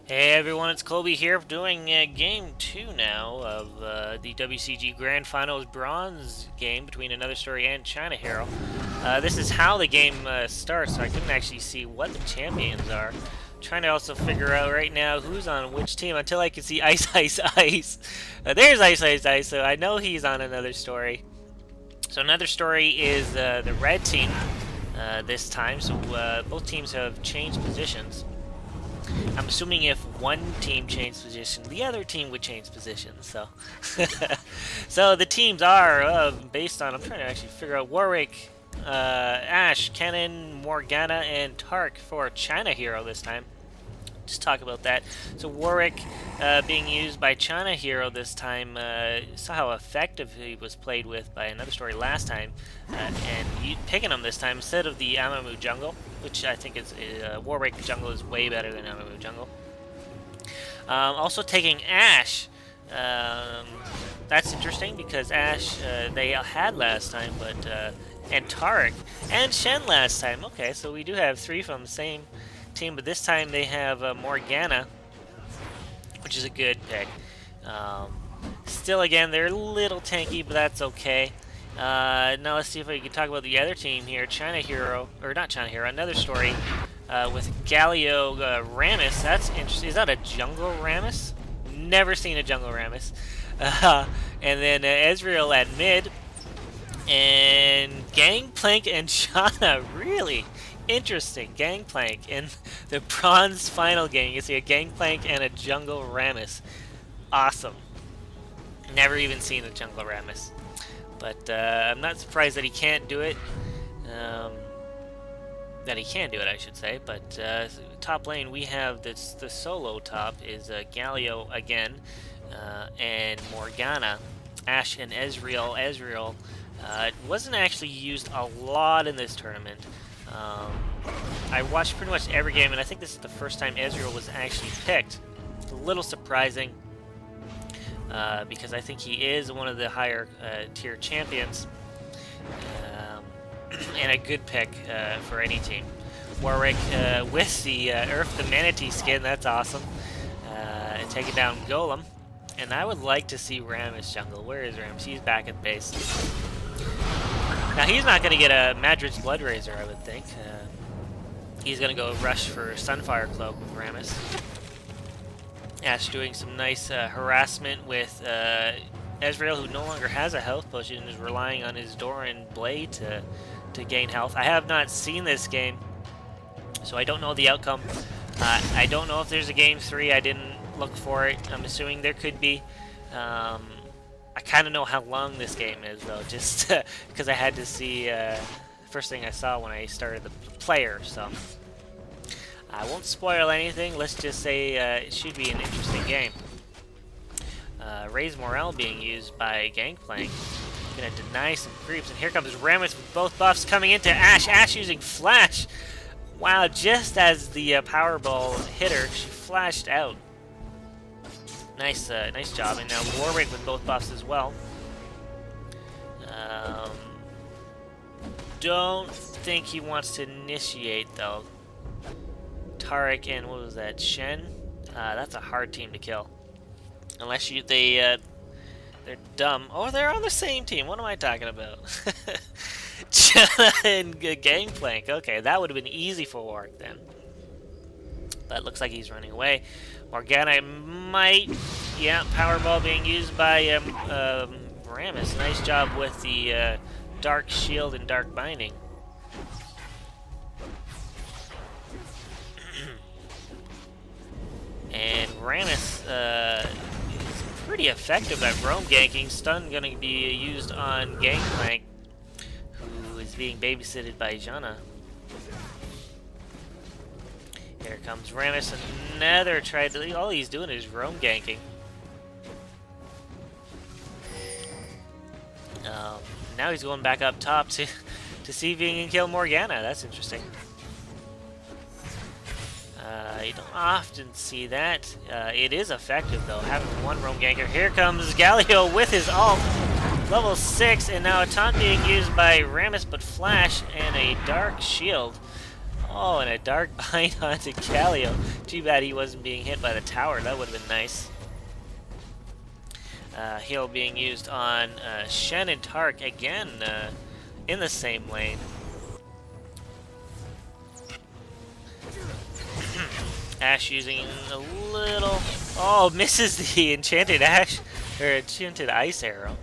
Hey everyone, it's Colby here doing game 2 now of the WCG Grand Finals Bronze game between Another Story and China Hero. This is how the game starts, so I couldn't actually see what the champions are. Trying to also figure out right now who's on which team until I can see Ice Ice Ice. There's Ice Ice Ice, so I know he's on Another Story. So Another Story is the red team this time, so both teams have changed positions. I'm assuming if one team changed position, the other team would change position. So, so the teams are based on. I'm trying to actually figure out Warwick, Ash, Kennen, Morgana, and Tark for China Hero this time. Just talk about that. So Warwick being used by China Hero this time. Saw how effective he was played with by Another Story last time, and picking him this time instead of the Amamu jungle, which I think is Warwick jungle is way better than Amamu jungle. Also taking Ash. That's interesting because Ash they had last time, but and Tarek and Shen last time. Okay, so we do have three from the same team, but this time they have Morgana, which is a good pick. Still, again, they're a little tanky, but that's okay. Now let's see if we can talk about the other team here. China Hero, or not China Hero, Another Story with Galio Rammus. That's interesting. Is that a jungle Rammus? Never seen a jungle Rammus. And then Ezreal at mid. And Gangplank and Shauna, really interesting. Gangplank in the bronze final game. You see a Gangplank and a jungle Rammus. Awesome. Never even seen a jungle Rammus. But I'm not surprised that he can't do it. That he can do it, I should say. But top lane, we have this. The solo top is Galio again, and Morgana, Ash, and Ezreal. Ezreal wasn't actually used a lot in this tournament. I watched pretty much every game, and I think this is the first time Ezreal was actually picked. It's a little surprising. Because I think he is one of the higher tier champions, and a good pick for any team. Warwick with the Earth the Manatee skin, that's awesome. And taking down Golem, and I would like to see Rammus jungle. Where is Rammus? He's back at base. Now he's not going to get a Madrid's Blood Razor, I would think. He's going to go rush for Sunfire Cloak with Rammus. Ash doing some nice harassment with Ezreal, who no longer has a health potion and is relying on his Doran Blade to gain health. I have not seen this game, so I don't know the outcome. I don't know if there's a game 3. I didn't look for it. I'm assuming there could be. I kind of know how long this game is, though, just because I had to see first thing I saw when I started the player, so I won't spoil anything. Let's just say it should be an interesting game. Raise Morale being used by Gangplank. Gonna deny some creeps, and here comes Rammus with both buffs coming into Ash. Ash using Flash. Wow, just as the Powerball hit her, she flashed out. Nice, nice job. And now Warwick with both buffs as well. Don't think he wants to initiate though. Tarek and what was that? Shen. That's a hard team to kill. Unless they're dumb. Oh, they're on the same team. What am I talking about? Chana and Gangplank. Okay, that would have been easy for Warwick then. But it looks like he's running away. Morgana might. Yeah, Powerball being used by Rammus. Nice job with the Dark Shield and Dark Binding. And Rammus is pretty effective at roam ganking. Stun going to be used on Gangplank, who is being babysitted by Janna. Here comes Rammus, another try to. All he's doing is roam ganking. Now he's going back up top to see if he can kill Morgana. That's interesting. You don't often see that. It is effective, though, having one roam ganker. Here comes Galio with his ult. Level 6, and now a taunt being used by Rammus, but Flash and a Dark Shield. Oh, and a dark bind onto Galio. Too bad he wasn't being hit by the tower. That would have been nice. Heal being used on Shen and Tark again in the same lane. Ash using a little... Oh, misses the enchanted ash, or enchanted ice arrow.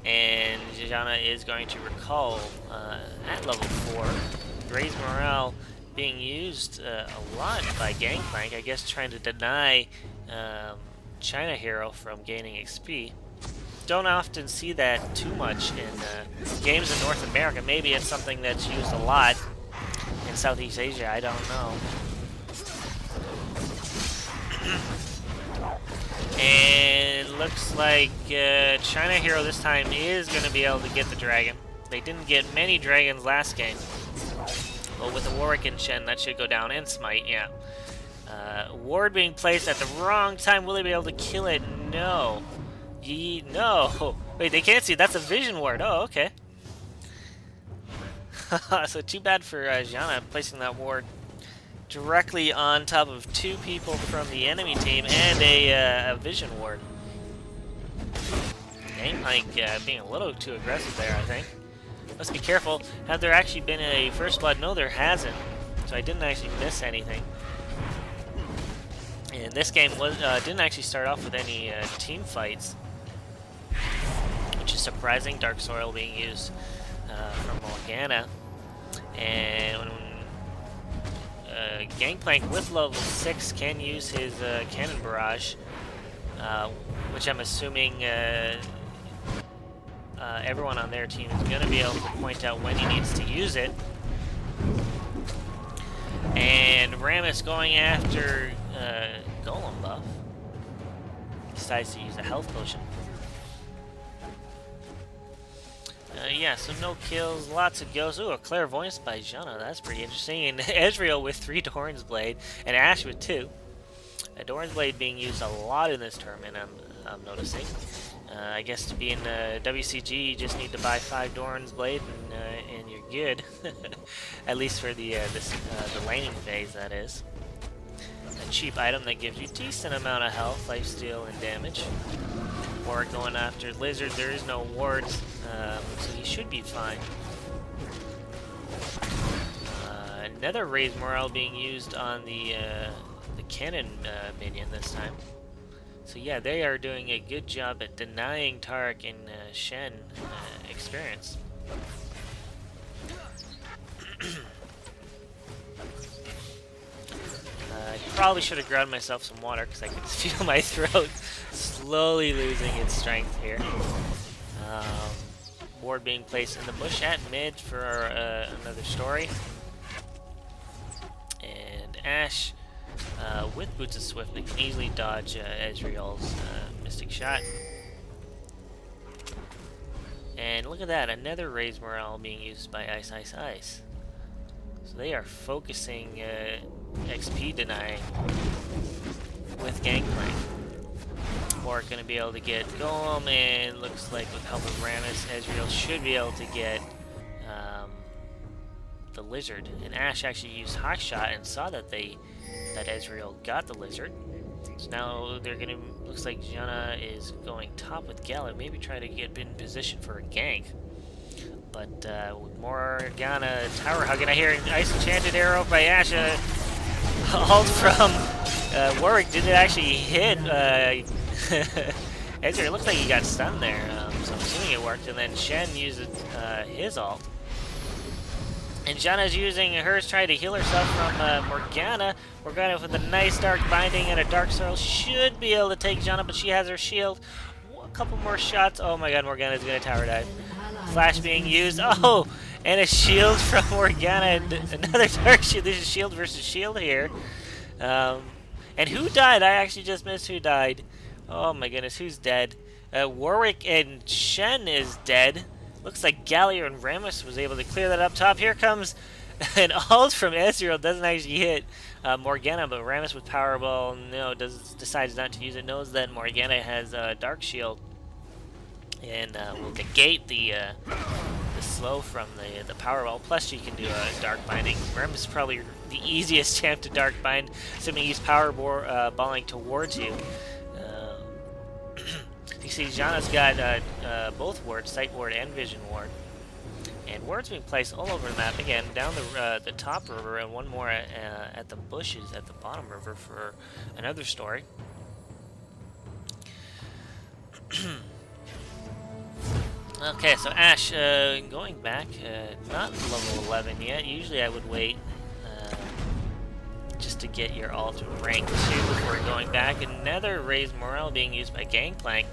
And Janna is going to recall at level 4. Raise morale being used a lot by Gangplank, I guess trying to deny China Hero from gaining XP. Don't often see that too much in games in North America. Maybe it's something that's used a lot in Southeast Asia, I don't know. And looks like China Hero this time is going to be able to get the dragon. They didn't get many dragons last game. But with the Warwick and Shen, that should go down. And Smite, yeah. Ward being placed at the wrong time. Will they be able to kill it? No. No. Wait, they can't see. That's a vision ward. Oh, okay. So too bad for Janna placing that ward directly on top of 2 people from the enemy team and a vision ward. Gangplank being a little too aggressive there, I think. Must be careful. Have there actually been a first blood? No, there hasn't. So I didn't actually miss anything. And this game was didn't actually start off with any team fights, which is surprising. Dark Soil being used from Morgana. And Gangplank with level 6 can use his Cannon Barrage, which I'm assuming everyone on their team is going to be able to point out when he needs to use it. And Rammus going after Golem buff. Decides to use a health potion. Yeah, so no kills, lots of ghosts. Ooh, a Clairvoyance by Janna. That's pretty interesting. And Ezreal with 3 Doran's Blade, and Ashe with 2. Doran's Blade being used a lot in this tournament, I'm noticing. I guess to be in WCG, you just need to buy 5 Doran's Blade, and you're good. At least for the laning phase, that is. A cheap item that gives you a decent amount of health, lifesteal, and damage. Or going after Lizard, there is no wards, so he should be fine. Another Raise Morale being used on the cannon minion this time. So yeah, they are doing a good job at denying Tarek and Shen experience. I probably should have grabbed myself some water because I could feel my throat slowly losing its strength here. Ward being placed in the bush at mid for another story. And Ashe with Boots of Swiftness can easily dodge Ezreal's Mystic Shot. And look at that, another Raise Morale being used by Ice Ice Ice. So they are focusing XP denying with Gangplank. Or going to be able to get Golem, and looks like with help of Rammus, Ezreal should be able to get the Lizard. And Ashe actually used Hawk Shot and saw that Ezreal got the Lizard. So now they're going to, looks like Janna is going top with Gallo, maybe try to get in position for a gank. But with Morgana tower hugging, I hear an Ice Enchanted Arrow by Ashe. Ult from Warwick didn't actually hit Ezreal. It looks like he got stunned there, so I'm assuming it worked. And then Shen uses his ult. And Janna's using hers, trying to heal herself from Morgana. Morgana with a nice Dark Binding and a Dark Soil should be able to take Janna, but she has her shield. A couple more shots. Oh my god, Morgana's gonna tower dive. Flash being used. Oh! And a shield from Morgana, and another Dark Shield. This is shield versus shield here. And who died? I actually just missed who died. Oh my goodness, who's dead? Warwick and Shen is dead. Looks like Galio and Rammus was able to clear that up top. Here comes an ult from Ezreal. Doesn't actually hit Morgana, but Rammus with Powerball, no, decides not to use it. Knows that Morgana has Dark Shield. And will negate the slow from the power ball. Plus, you can do a dark binding. Rem is probably the easiest champ to dark bind, assuming he's power balling towards you. You see, Janna's got both wards, sight ward and vision ward. And wards being placed all over the map, again, down the top river, and one more at the bushes at the bottom river for another story. Okay, so Ash, going back, not level 11 yet. Usually I would wait just to get your alt rank 2 before going back. Another raised morale being used by Gangplank,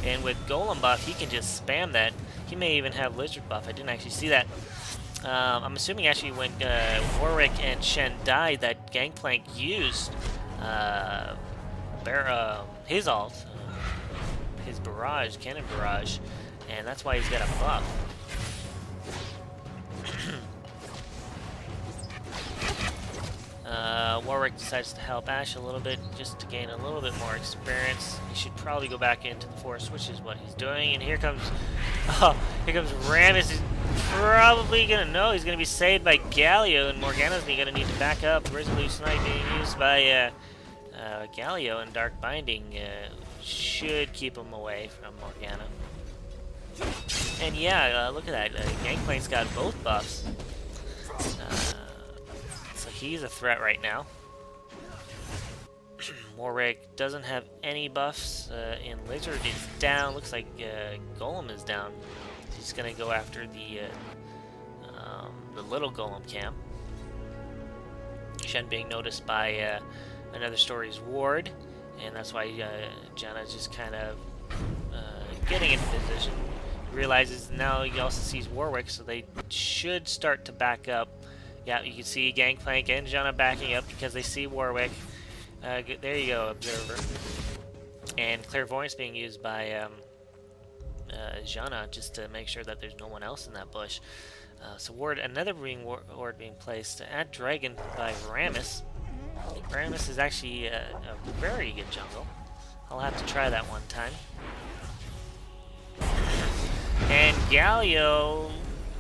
and with Golem buff, he can just spam that. He may even have Lizard buff. I didn't actually see that. I'm assuming actually when Warwick and Shen died, that Gangplank used his alt, his barrage, cannon barrage, and that's why he's got a buff. Warwick decides to help Ash a little bit just to gain a little bit more experience. He should probably go back into the forest, which is what he's doing. And here comes Rammus. He's probably gonna know he's gonna be saved by Galio, and Morgana's gonna need to back up. Resolute Snipe being used by Galio, and Dark Binding should keep him away from Morgana. And yeah, look at that. Gangplank's got both buffs. So he's a threat right now. Warwick doesn't have any buffs. And Lizard is down. Looks like Golem is down. He's gonna go after the little Golem camp. Shen being noticed by another story's ward, and that's why Janna's just kind of getting into position. He realizes now he also sees Warwick, so they should start to back up. Yeah, you can see Gangplank and Janna backing up because they see Warwick. There you go, Observer. And Clairvoyance being used by Janna just to make sure that there's no one else in that bush. So another ward being placed at Dragon by Rammus. Rammus is actually a very good jungle. I'll have to try that one time. And Galio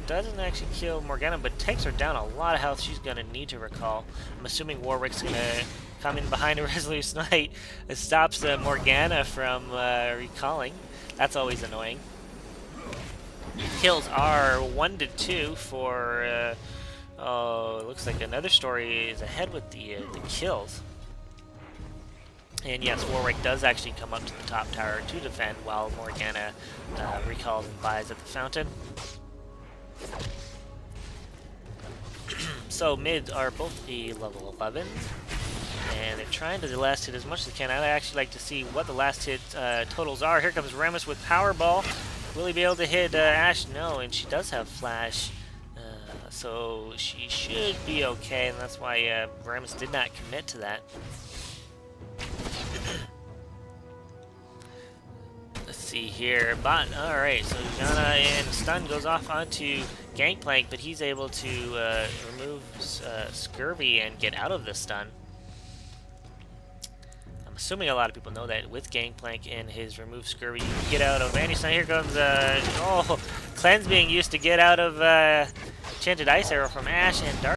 doesn't actually kill Morgana, but takes her down a lot of health. She's going to need to recall. I'm assuming Warwick's going to come in behind a Resolute Snipe. It stops Morgana from recalling. That's always annoying. Kills are 1 to 2 for... oh, it looks like another story is ahead with the kills. And yes, Warwick does actually come up to the top tower to defend, while Morgana recalls and buys at the fountain. So mids are both a level 11, and they're trying to last hit as much as they can. I'd actually like to see what the last hit totals are. Here comes Rammus with Powerball. Will he be able to hit Ash? No, and she does have Flash, so she should be okay, and that's why Rammus did not commit to that. Let's see here. Alright, so Janna and stun goes off onto Gangplank, but he's able to remove Scurvy and get out of the stun. I'm assuming a lot of people know that with Gangplank and his remove Scurvy, you can get out of any stun. Here comes Cleanse being used to get out of Enchanted Ice Arrow from Ash, and Dark